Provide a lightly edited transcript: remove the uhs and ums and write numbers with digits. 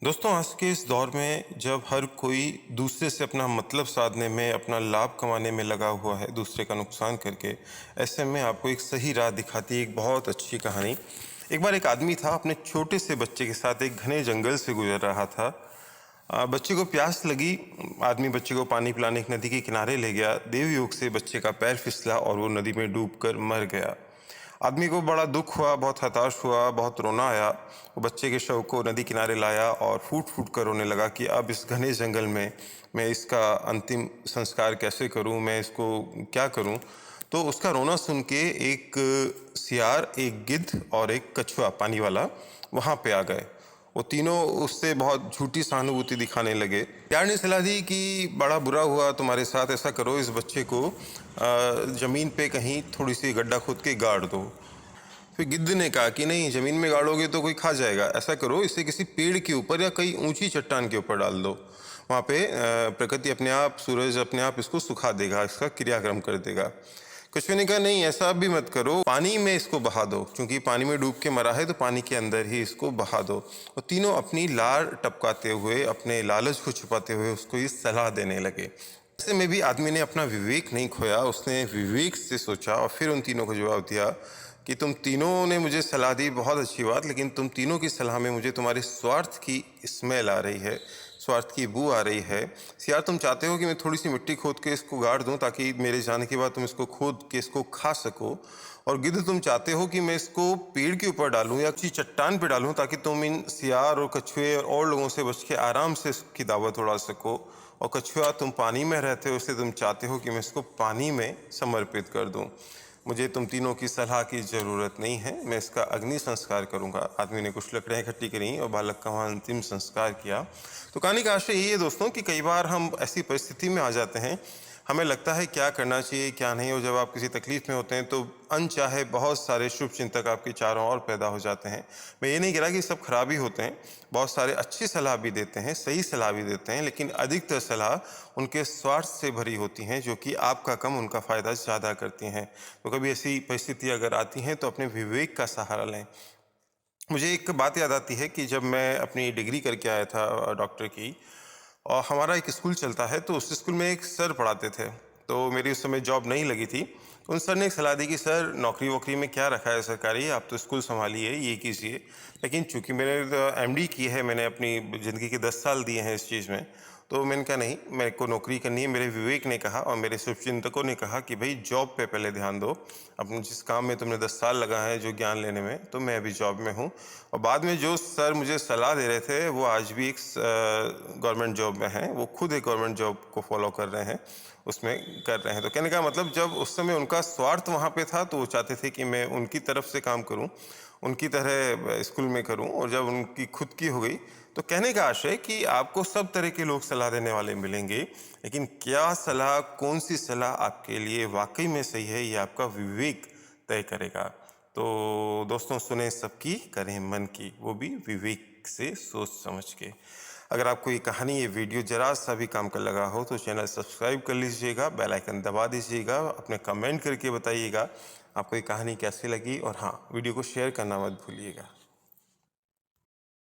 दोस्तों, आज के इस दौर में जब हर कोई दूसरे से अपना मतलब साधने में, अपना लाभ कमाने में लगा हुआ है, दूसरे का नुकसान करके, ऐसे में आपको एक सही राह दिखाती है एक बहुत अच्छी कहानी। एक बार एक आदमी था, अपने छोटे से बच्चे के साथ एक घने जंगल से गुजर रहा था। बच्चे को प्यास लगी। आदमी बच्चे को पानी पिलाने एक नदी के किनारे ले गया। देव योग से बच्चे का पैर फिसला और वो नदी में डूबकर मर गया। आदमी को बड़ा दुख हुआ, बहुत हताश हुआ, बहुत रोना आया। वो बच्चे के शव को नदी किनारे लाया और फूट फूट कर रोने लगा कि अब इस घने जंगल में मैं इसका अंतिम संस्कार कैसे करूं, मैं इसको क्या करूं। तो उसका रोना सुन के एक सियार, एक गिद्ध और एक कछुआ पानी वाला वहां पे आ गए। वो तीनों उससे बहुत झूठी सहानुभूति दिखाने लगे। सियार ने सलाह दी कि बड़ा बुरा हुआ तुम्हारे साथ, ऐसा करो इस बच्चे को जमीन पे कहीं थोड़ी सी गड्ढा खोद के गाड़ दो। फिर गिद्ध ने कहा कि नहीं, जमीन में गाड़ोगे तो कोई खा जाएगा, ऐसा करो इसे किसी पेड़ के ऊपर या कई ऊंची चट्टान के ऊपर डाल दो। वहाँ पे प्रकृति अपने आप, सूरज अपने आप इसको सुखा देगा, इसका क्रियाक्रम कर देगा। कछुए ने कहा नहीं, ऐसा भी मत करो, पानी में इसको बहा दो, क्योंकि पानी में डूब के मरा है तो पानी के अंदर ही इसको बहा दो। और तीनों अपनी लार टपकाते हुए, अपने लालच को छुपाते हुए उसको ये सलाह देने लगे। ऐसे में भी आदमी ने अपना विवेक नहीं खोया, उसने विवेक से सोचा और फिर उन तीनों को जवाब दिया कि तुम तीनों ने मुझे सलाह दी, बहुत अच्छी बात, लेकिन तुम तीनों की सलाह में मुझे तुम्हारे स्वार्थ की स्मेल आ रही है, स्वार्थ की बू आ रही है। सियार, तुम चाहते हो कि मैं थोड़ी सी मिट्टी खोद के इसको गाड़ दूं ताकि मेरे जाने के बाद तुम इसको खोद के इसको खा सको। और गिद्ध, तुम चाहते हो कि मैं इसको पेड़ के ऊपर डालूं या किसी चट्टान पे डालूं ताकि तुम इन सियार और कछुए और लोगों से बच के आराम से इसकी दावत उड़ा सको। और कछुआ, तुम पानी में रहते हो, इसलिए तुम चाहते हो कि मैं इसको पानी में समर्पित कर दूं। मुझे तुम तीनों की सलाह की ज़रूरत नहीं है, मैं इसका अग्नि संस्कार करूंगा। आदमी ने कुछ लकड़ियाँ इकट्ठी करी और बालक का वहाँ अंतिम संस्कार किया। तो कहानी का आशय यही है दोस्तों कि कई बार हम ऐसी परिस्थिति में आ जाते हैं, हमें लगता है क्या करना चाहिए क्या नहीं, और जब आप किसी तकलीफ में होते हैं तो अनचाहे बहुत सारे शुभ चिंतक आपके चारों ओर पैदा हो जाते हैं। मैं ये नहीं कह रहा कि सब खराब ही होते हैं, बहुत सारे अच्छी सलाह भी देते हैं, सही सलाह भी देते हैं, लेकिन अधिकतर सलाह उनके स्वार्थ से भरी होती हैं, जो कि आपका कम उनका फ़ायदा ज़्यादा करती हैं। तो कभी ऐसी परिस्थिति अगर आती हैं तो अपने विवेक का सहारा लें। मुझे एक बात याद आती है कि जब मैं अपनी डिग्री करके आया था डॉक्टर की, और हमारा एक स्कूल चलता है, तो उस स्कूल में एक सर पढ़ाते थे। तो मेरी उस समय जॉब नहीं लगी थी, तो उन सर ने एक सलाह दी कि सर, नौकरी वोकरी में क्या रखा है सरकारी, आप तो स्कूल संभालिए, ये कीजिए। लेकिन चूंकि मैंने तो एमडी की है, मैंने अपनी ज़िंदगी के 10 साल दिए हैं इस चीज़ में, तो मैंने कहा नहीं, मेरे को नौकरी करनी है। मेरे विवेक ने कहा और मेरे शुभचिंतकों ने कहा कि भाई जॉब पे पहले ध्यान दो, अपने जिस काम में तुमने 10 साल लगा है जो ज्ञान लेने में, तो मैं अभी जॉब में हूँ। और बाद में जो सर मुझे सलाह दे रहे थे वो आज भी एक गवर्नमेंट जॉब में हैं, वो खुद एक गवर्नमेंट जॉब को फॉलो कर रहे हैं, उसमें कर रहे हैं। तो कहने का मतलब, जब उस समय उनका स्वार्थ वहाँ पे था तो वो चाहते थे कि मैं उनकी तरफ से काम करूँ, उनकी तरह स्कूल में करूँ, और जब उनकी खुद की हो गई, तो कहने का आशय कि आपको सब तरह के लोग सलाह देने वाले मिलेंगे, लेकिन क्या सलाह, कौन सी सलाह आपके लिए वाकई में सही है, ये आपका विवेक तय करेगा। तो दोस्तों, सुने सबकी, करें मन की, वो भी विवेक से सोच समझ के। अगर आपको ये कहानी, ये वीडियो जरा सा भी काम का लगा हो तो चैनल सब्सक्राइब कर लीजिएगा, बेल आइकन दबा दीजिएगा, अपने कमेंट करके बताइएगा आपको ये कहानी कैसी लगी, और हाँ, वीडियो को शेयर करना मत भूलिएगा।